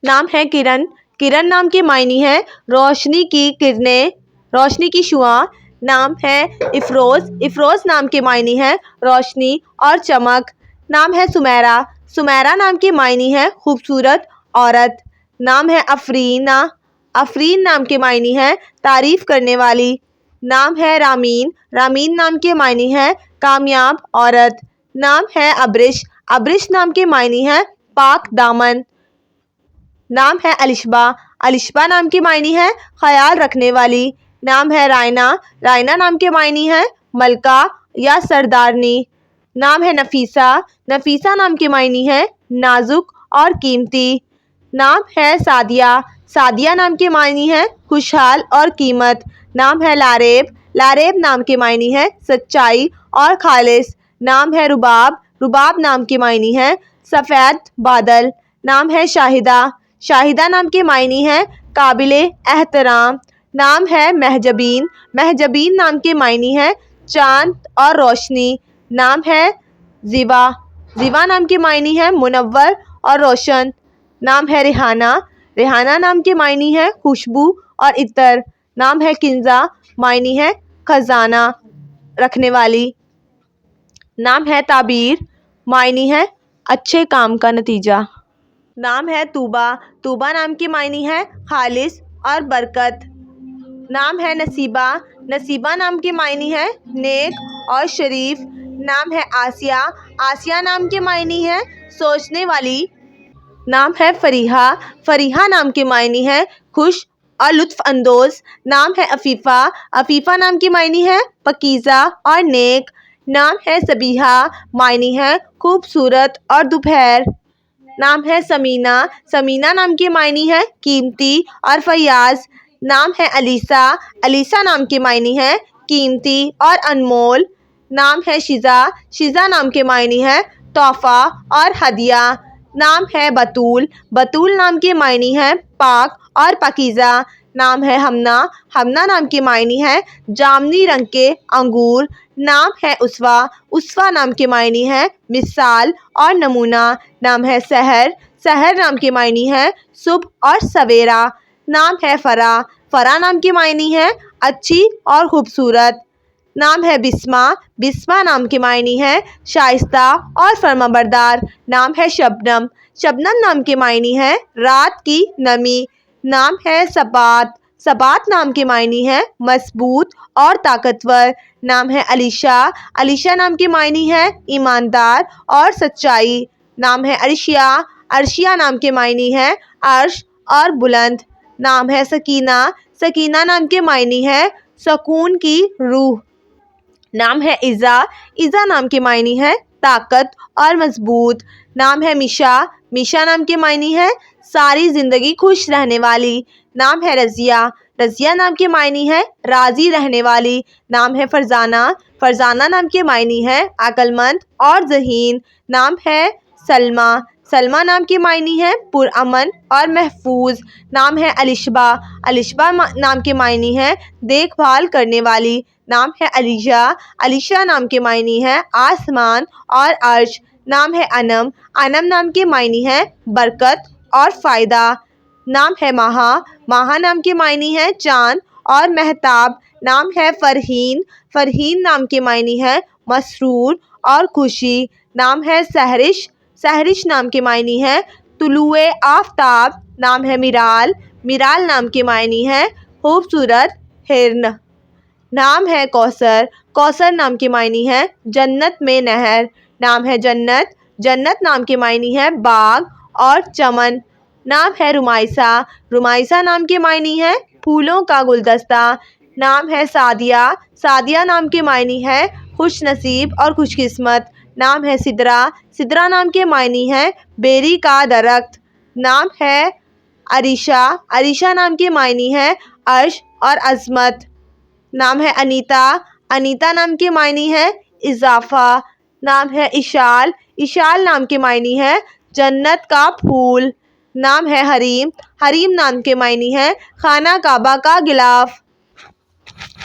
نام ہے کرن، کرن نام کے معنی ہے روشنی کی کرنیں، روشنی کی شعاع۔ نام ہے افروز، افروز نام کے معنی ہے روشنی اور چمک۔ نام ہے سمیرہ، سمیرہ نام کے معنی ہے خوبصورت عورت۔ نام ہے افرینہ، افرین نام کے معنی ہے تعریف کرنے والی۔ نام ہے رامین، رامین نام کے معنی ہے کامیاب عورت۔ نام ہے ابرش، ابرش نام کے معنی ہے پاک دامن۔ نام ہے الشبا، الشبا نام کے معنی ہے خیال رکھنے والی۔ نام ہے رائنا، رائنا نام کے معنی ہے ملکہ یا سردارنی۔ نام ہے نفیسہ، نفیسہ نام کے معنی ہے نازک اور قیمتی۔ نام ہے سعدیہ، سعدیہ نام کے معنی ہے خوشحال اور قیمت۔ نام ہے لاریب، لاریب نام کے معنی ہے سچائی اور خالص۔ نام ہے رباب، رباب نام کے معنی ہے سفید بادل۔ نام ہے شاہدہ، شاہدہ نام کے معنی ہے قابل احترام۔ نام ہے مہجبین، مہجبین نام کے معنی ہے چاند اور روشنی۔ نام ہے زیبا، زیبا نام کے معنی ہے منور اور روشن۔ نام ہے ریحانہ، ریحانہ نام کے معنی ہے خوشبو اور عطر۔ نام ہے کنزہ، معنی ہے خزانہ رکھنے والی۔ نام ہے تعبیر، معنی ہے اچھے کام کا نتیجہ۔ نام ہے طوبیٰ، طوبیٰ نام کے معنی ہے خالص اور برکت۔ نام ہے نصیبہ، نصیبہ نام کے معنی ہے نیک اور شریف۔ نام ہے آسیہ، آسیہ نام کے معنی ہے سوچنے والی۔ نام ہے فریحہ، فریحہ نام کے معنی ہے خوش اور لطف اندوز۔ نام ہے عفیفہ، عفیفہ نام کے معنی ہے پاکیزہ اور نیک۔ نام ہے صبیحہ، معنی ہے خوبصورت اور دوپہر۔ نام ہے ثمینہ، ثمینہ نام کے معنی ہے قیمتی اور فیاض۔ نام ہے علیسہ، علیسہ نام کے معنی ہے قیمتی اور انمول۔ نام ہے شیزہ، شیزہ نام کے معنی ہے تحفہ اور ہدیہ۔ نام ہے بتول، بتول نام کے معنی ہے پاک اور پاکیزہ۔ نام ہے ہمنا، ہمنا نام کے معنی ہے جامنی رنگ کے انگور۔ نام ہے اسوہ، اسوہ نام کے معنی ہے مثال اور نمونہ۔ نام ہے سحر، سحر نام کے معنی ہے صبح اور سویرا۔ نام ہے فرح، فرح نام کے معنی ہے اچھی اور خوبصورت۔ نام ہے بسمہ، بسمہ نام کے معنی ہے شائستہ اور فرمانبردار۔ نام ہے شبنم، شبنم نام کے معنی ہے رات کی نمی۔ نام ہے ثبات، ثبات نام کے معنی ہے مضبوط اور طاقتور۔ نام ہے علیشہ، علیشہ نام کے معنی ہے ایماندار اور سچائی۔ نام ہے عرشیہ، عرشیہ نام کے معنی ہے عرش اور بلند۔ نام ہے سکینہ، سکینہ نام کے معنی ہے سکون کی روح۔ نام ہے عزا، عزا نام کے معنی ہے طاقت اور مضبوط۔ نام ہے میشا، میشا نام کے معنی ہے ساری زندگی خوش رہنے والی۔ نام ہے رضیہ، رضیہ نام کے معنی ہے راضی رہنے والی۔ نام ہے فرزانہ، فرزانہ نام کے معنی ہے عقل مند اور ذہین۔ نام ہے سلمیٰ، سلمیٰ نام کے معنی ہے پرامن اور محفوظ۔ نام ہے الشبا، الشبا نام کے معنی ہے دیکھ بھال کرنے والی۔ نام ہے علیشہ، علیشہ نام کے معنی ہے آسمان اور عرش۔ نام ہے انم، انم نام کے معنی ہے برکت اور فائدہ۔ نام ہے ماہا، ماہا نام کے معنی ہے چاند اور مہتاب۔ نام ہے فرحین، فرحین نام کے معنی ہے مسرور اور خوشی۔ نام ہے سحرش، سحرش نام کے معنی ہے طلوع آفتاب۔ نام ہے میرال، میرال نام کے معنی ہے خوبصورت ہرن۔ نام ہے کوثر، کوثر نام کے معنی ہے جنت میں نہر۔ نام ہے جنت، جنت نام کے معنی ہے باغ اور چمن۔ نام ہے رمائسہ، رمائسہ نام کے معنی ہے پھولوں کا گلدستہ۔ نام ہے سعدیہ، سعدیہ نام کے معنی ہے خوش نصیب اور خوش قسمت۔ نام ہے سدرہ، سدرہ نام کے معنی ہے بیری کا درخت۔ نام ہے عریشہ، عریشہ نام کے معنی ہے عرش اور عظمت۔ نام ہے انیتا، انیتا نام کے معنی ہے اضافہ۔ نام ہے اشال، اشال نام کے معنی ہے جنت کا پھول۔ نام ہے حریم، حریم نام کے معنی ہے خانہ کعبہ کا غلاف۔